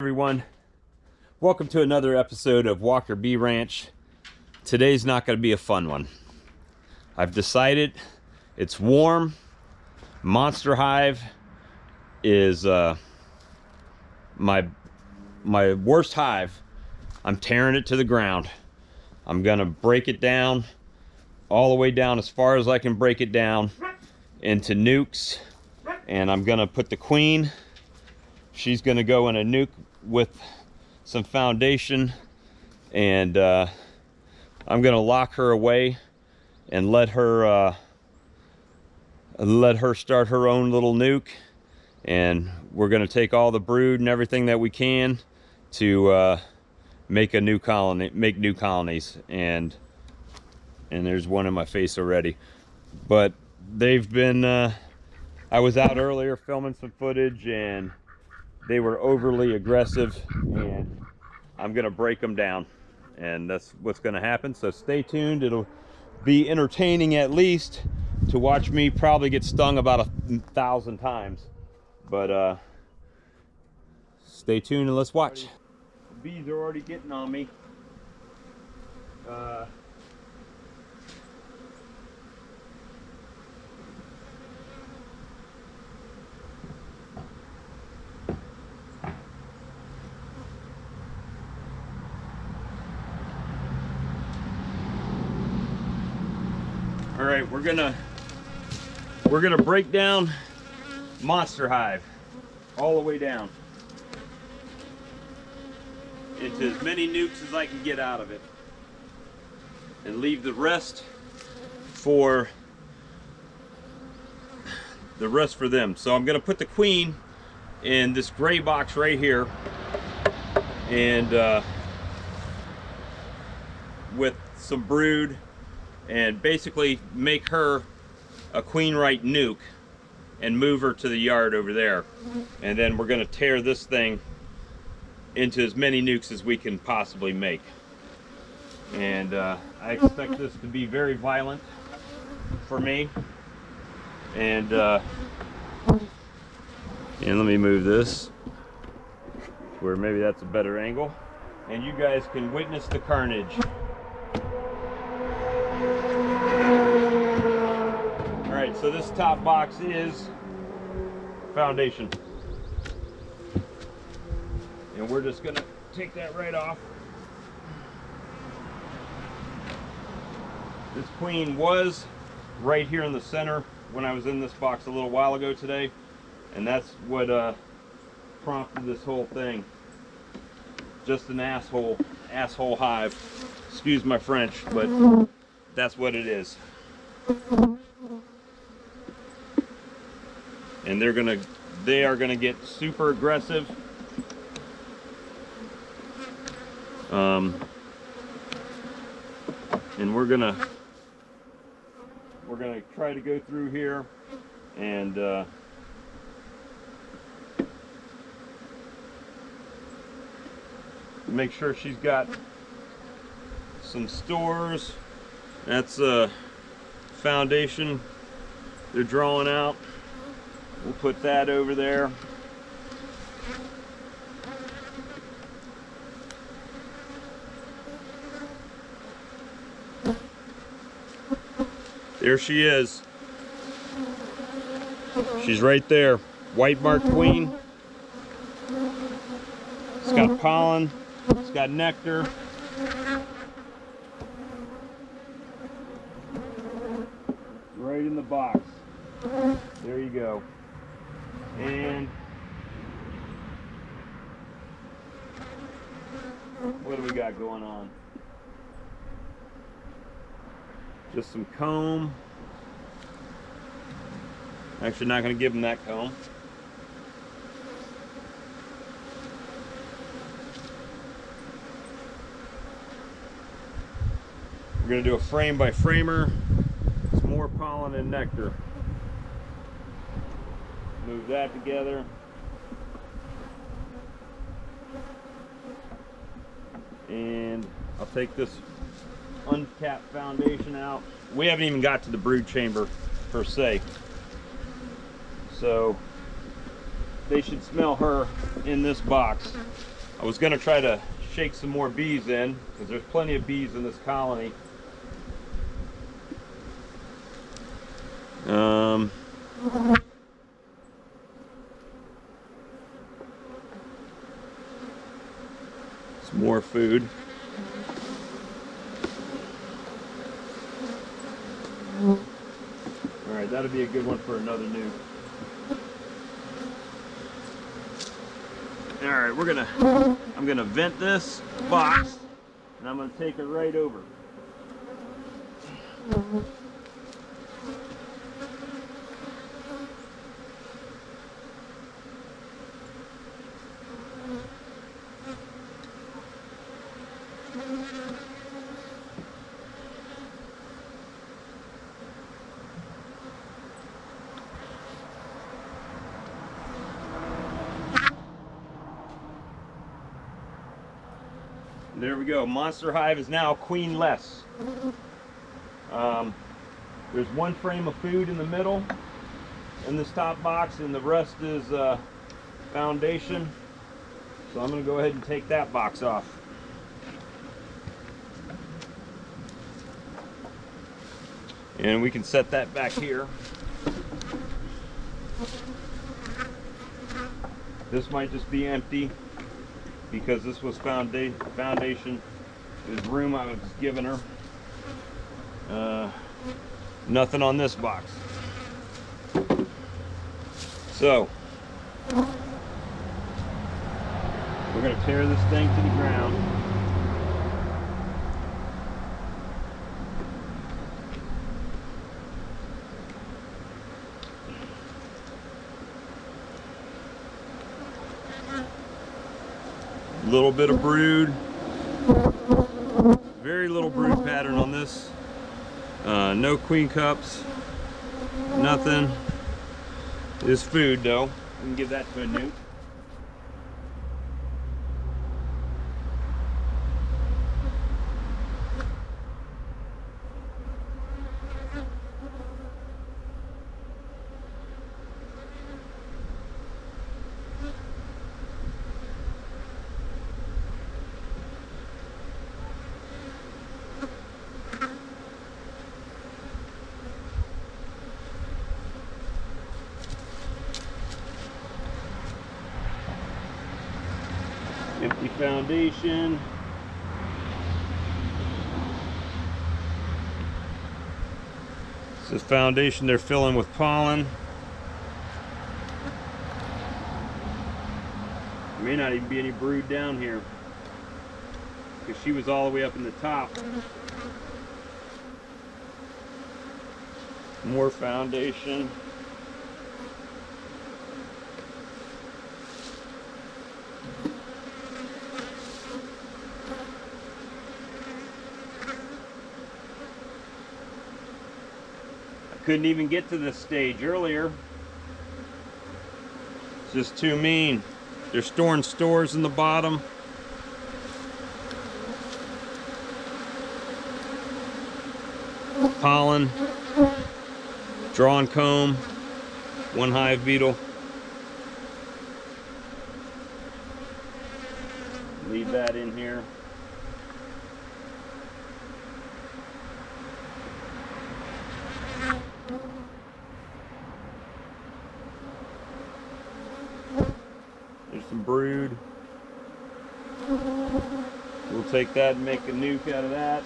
Everyone, welcome to another episode of Walker Bee Ranch. Today's not going to be a fun one. I've decided it's warm. Monster Hive is my worst hive. I'm tearing it to the ground. I'm gonna break it down all the way down as far as I can break it down into nukes, and I'm gonna put the queen. She's gonna go in a nuke with some foundation, and I'm gonna lock her away and let her start her own little nuke. And we're gonna take all the brood and everything that we can to make a new colony, make new colonies. And there's one in my face already. But they've been I was out earlier filming some footage and they were overly aggressive, and I'm gonna break them down, and that's what's gonna happen. So stay tuned. It'll be entertaining at least to watch me probably get stung about 1,000 times, but stay tuned and let's watch. The bees are already getting on me. All right, we're gonna break down Monster Hive all the way down into as many nukes as I can get out of it, and leave the rest for them. So I'm gonna put the queen in this gray box right here, and with some brood, and basically make her a queen right nuke and move her to the yard over there. And then we're going to tear this thing into as many nukes as we can possibly make. And I expect this to be very violent for me. And let me move this where maybe that's a better angle, and you guys can witness the carnage. Alright, so this top box is foundation. And we're just gonna take that right off. This queen was right here in the center when I was in this box a little while ago today, and that's what prompted this whole thing. Just an asshole hive. Excuse my French, but that's what it is. And they are gonna get super aggressive. And we're gonna try to go through here and make sure she's got some stores. That's a foundation they're drawing out. We'll put that over there. There she is. She's right there. White marked queen. It's got pollen. It's got nectar. Right in the box. There you go. And what do we got going on? Just some comb. Actually, not going to give them that comb. We're going to do a frame by framer. Some more pollen and nectar. Move that together. And I'll take this uncapped foundation out. We haven't even got to the brood chamber per se, so they should smell her in this box. I was gonna try to shake some more bees in, because there's plenty of bees in this colony. Some more food. All right, that'll be a good one for another nuke. All right, I'm gonna vent this box, and I'm gonna take it right over. There we go. Monster Hive is now queenless. There's one frame of food in the middle in this top box, and the rest is foundation. So I'm going to go ahead and take that box off. And we can set that back here. This might just be empty, because this was foundation, this room I was giving her. Nothing on this box. So we're going to tear this thing to the ground. Little bit of brood, very little brood pattern on this. No queen cups, nothing. This food though, we can give that to a nuke. Empty foundation. This is foundation they're filling with pollen. There may not even be any brood down here, because she was all the way up in the top. More foundation. Couldn't even get to this stage earlier. It's just too mean. They're storing stores in the bottom. Pollen, drawn comb, one hive beetle. Leave that in here. There's some brood. We'll take that and make a nuke out of that.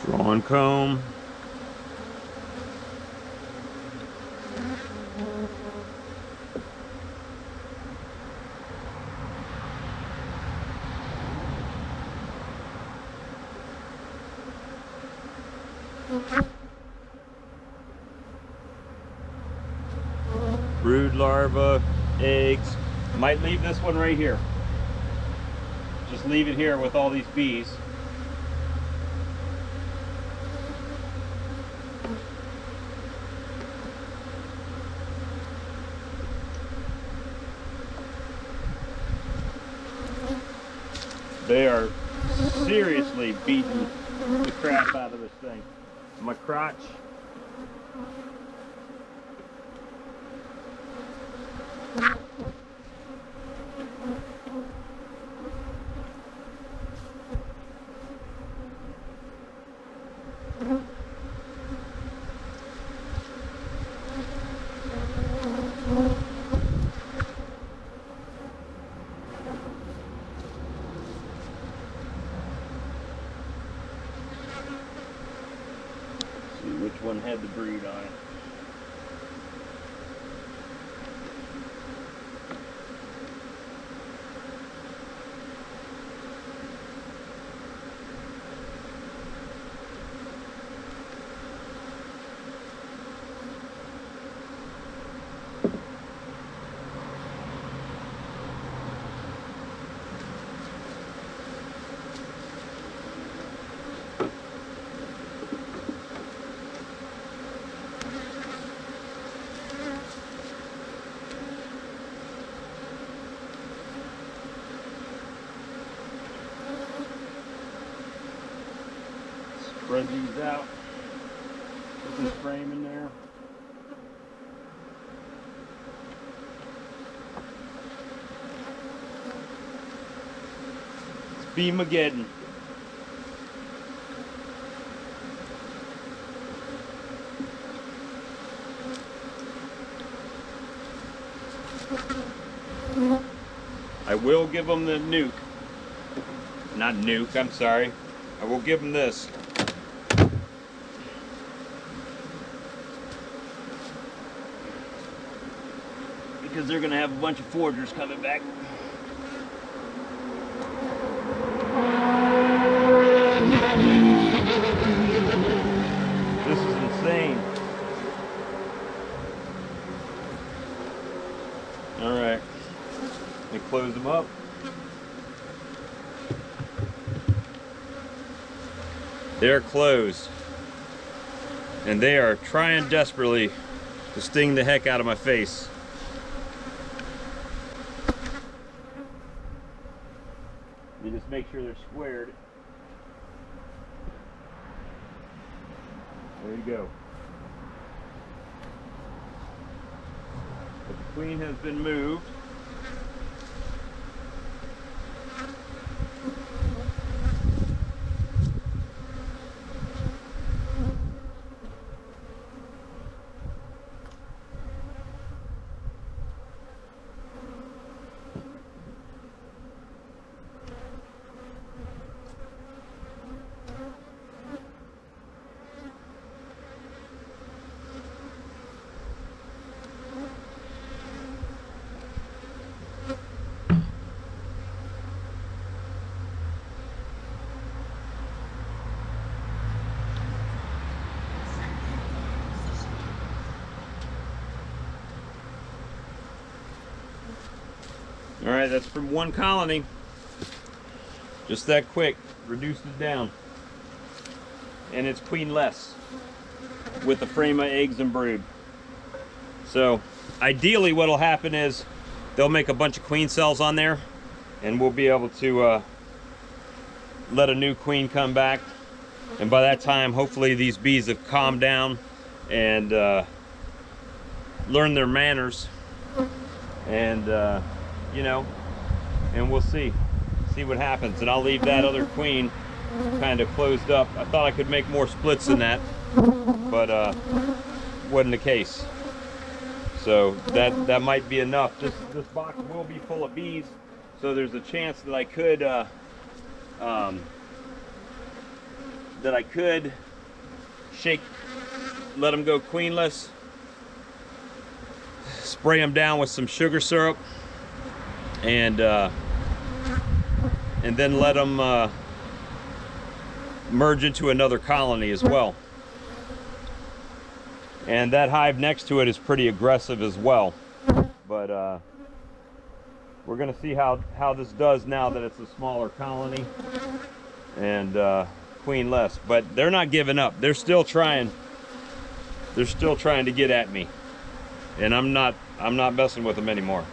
Drawn comb. Brood larva, eggs. Might leave this one right here. Just leave it here with all these bees. They are seriously beating the crap out of this thing. My crotch. Which one had the brood on it? Spread these out. Put this frame in there. It's Bee-mageddon. I will give them the nuke. Not nuke, I'm sorry. I will give them this. Because they're going to have a bunch of foragers coming back. This is insane. All right, let me close them up. They're closed, and they are trying desperately to sting the heck out of my face. You just make sure they're squared. There you go. But the queen has been moved. All right, that's from one colony. Just that quick, reduced it down. And it's queenless with a frame of eggs and brood. So ideally what'll happen is they'll make a bunch of queen cells on there, and we'll be able to let a new queen come back. And by that time, hopefully these bees have calmed down and learned their manners. And you know, and we'll see what happens. And I'll leave that other queen kind of closed up. I thought I could make more splits than that, but wasn't the case. So that might be enough. This box will be full of bees, so there's a chance that I could shake, let them go queenless, spray them down with some sugar syrup, and then let them merge into another colony as well. And that hive next to it is pretty aggressive as well. but we're gonna see how this does now that it's a smaller colony and queen less. But they're not giving up. They're still trying. They're still trying to get at me, and I'm not messing with them anymore.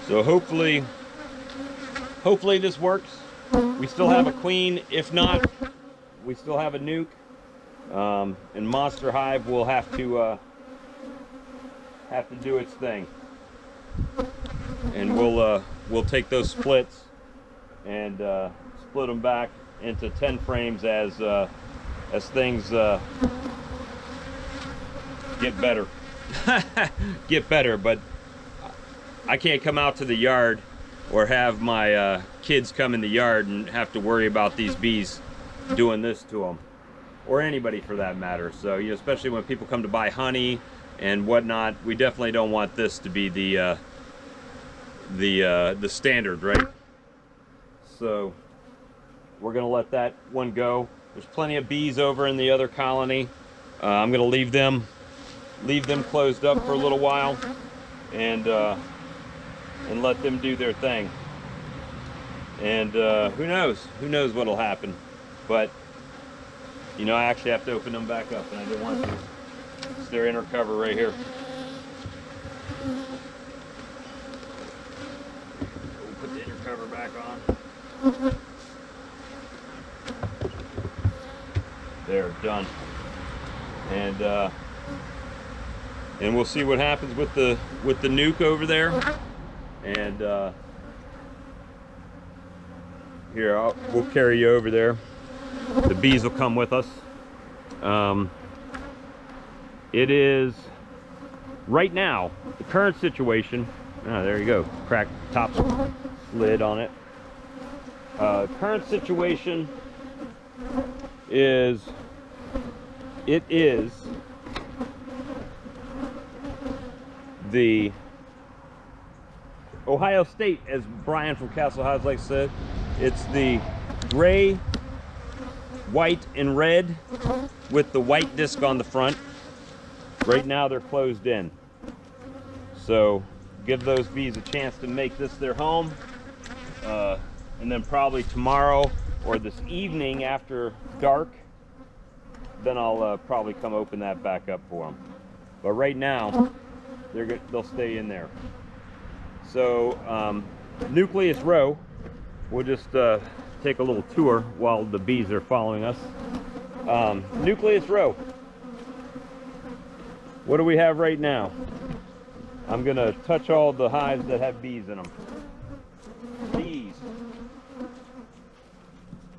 So hopefully this works. We still have a queen. If not, we still have a nuke. And Monster Hive will have to do its thing. And we'll take those splits and split them back into 10 frames as things get better. Get better, but I can't come out to the yard or have my kids come in the yard and have to worry about these bees doing this to them, or anybody for that matter. So, you know, especially when people come to buy honey and whatnot, we definitely don't want this to be the standard, right? So we're gonna let that one go. There's plenty of bees over in the other colony. I'm gonna leave them closed up for a little while and let them do their thing. And who knows what'll happen. But you know, I actually have to open them back up, and I didn't want to. It's their inner cover right here. We'll put the inner cover back on. There, done. And we'll see what happens with the nuke over there. And here, we'll carry you over there. The bees will come with us. It is right now the current situation. Oh, there you go. Cracked top lid on it. Current situation is the Ohio State, as Brian from Castle Hives like said. It's the gray, white, and red with the white disc on the front. Right now they're closed in. So give those bees a chance to make this their home. And then probably tomorrow or this evening after dark, then I'll probably come open that back up for them. But right now, they'll stay in there. So Nucleus row, we'll just take a little tour while the bees are following us. Nucleus row. What do we have right now? I'm gonna touch all the hives that have bees in them. Bees.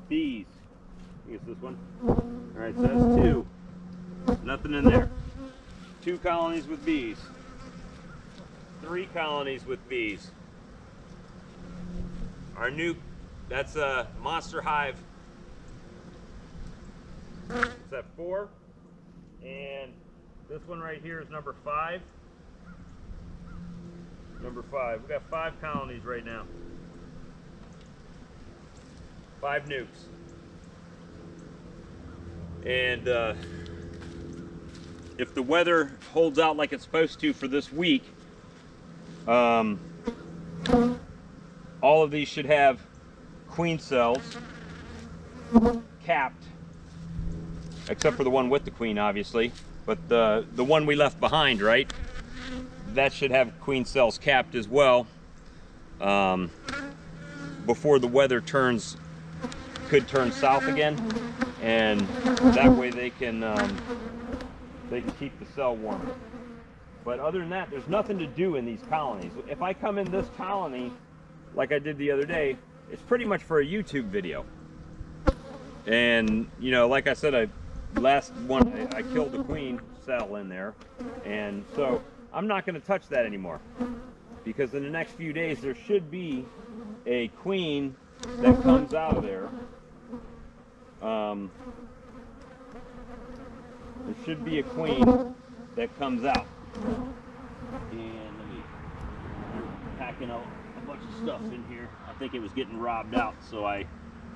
Bees. I think it's this one. All right, so that's 2. Nothing in there. 2 colonies with bees. 3 colonies with bees. Our nuke, that's a Monster Hive. Is that 4? And this one right here is number 5. Number 5. We've got 5 colonies right now. 5 nukes. And if the weather holds out like it's supposed to for this week, all of these should have queen cells capped, except for the one with the queen, obviously. But the one we left behind, right? That should have queen cells capped as well. Before the weather could turn south again, and that way they can keep the cell warm. But other than that, there's nothing to do in these colonies. If I come in this colony, like I did the other day, it's pretty much for a YouTube video. And you know, like I said, last one I killed the queen cell in there, and so I'm not going to touch that anymore, because in the next few days there should be a queen that comes out of there. There should be a queen that comes out. And let me packing a bunch of stuff in here. I think it was getting robbed out, so I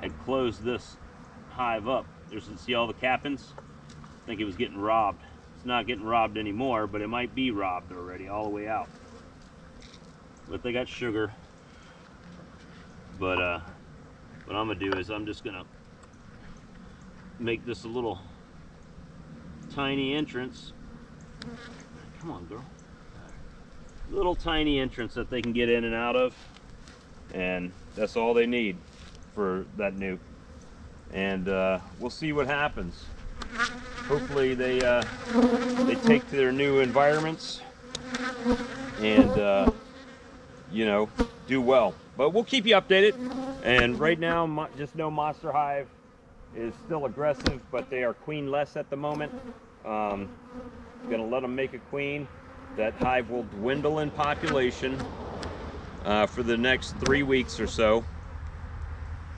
had closed this hive up. See all the cappings? I think it was getting robbed. It's not getting robbed anymore, but it might be robbed already all the way out. But they got sugar. But what I'm gonna do is I'm just gonna make this a little tiny entrance. Come on, girl. Little tiny entrance that they can get in and out of, and that's all they need for that nuke. And we'll see what happens. Hopefully they take to their new environments and you know, do well. But we'll keep you updated. And right now, just know Monster Hive is still aggressive, but they are queenless at the moment. Gonna let them make a queen. That hive will dwindle in population for the next 3 weeks or so.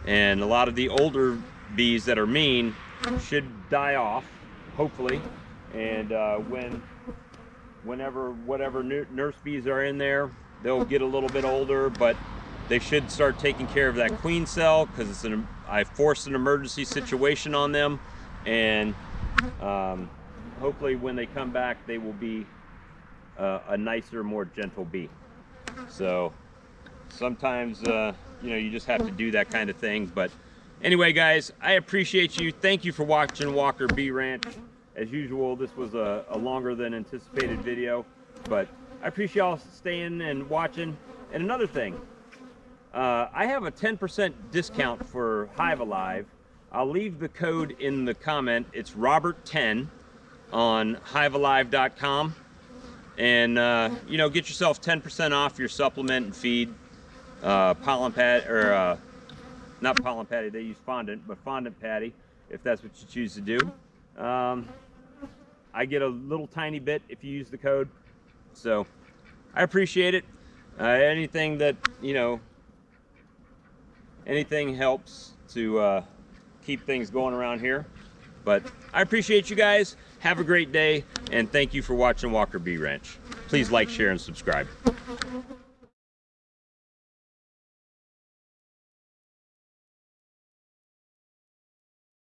And a lot of the older bees that are mean should die off, hopefully. And whatever nurse bees are in there, they'll get a little bit older, but they should start taking care of that queen cell, because I forced an emergency situation on them. And hopefully when they come back, they will be a nicer, more gentle bee. So sometimes you know, you just have to do that kind of thing. But anyway, guys, I appreciate you. Thank you for watching Walker Bee Ranch. As usual, this was a longer than anticipated video, but I appreciate y'all staying and watching. And another thing, I have a 10% discount for Hive Alive. I'll leave the code in the comment. It's Robert10 on hivealive.com. And you know, get yourself 10% off your supplement and feed. Pollen patty, or not pollen patty, they use fondant, but fondant patty, if that's what you choose to do. I get a little tiny bit if you use the code. So I appreciate it. Anything that, you know, anything helps to keep things going around here. But I appreciate you guys. Have a great day, and thank you for watching Walker Bee Ranch. Please like, share, and subscribe.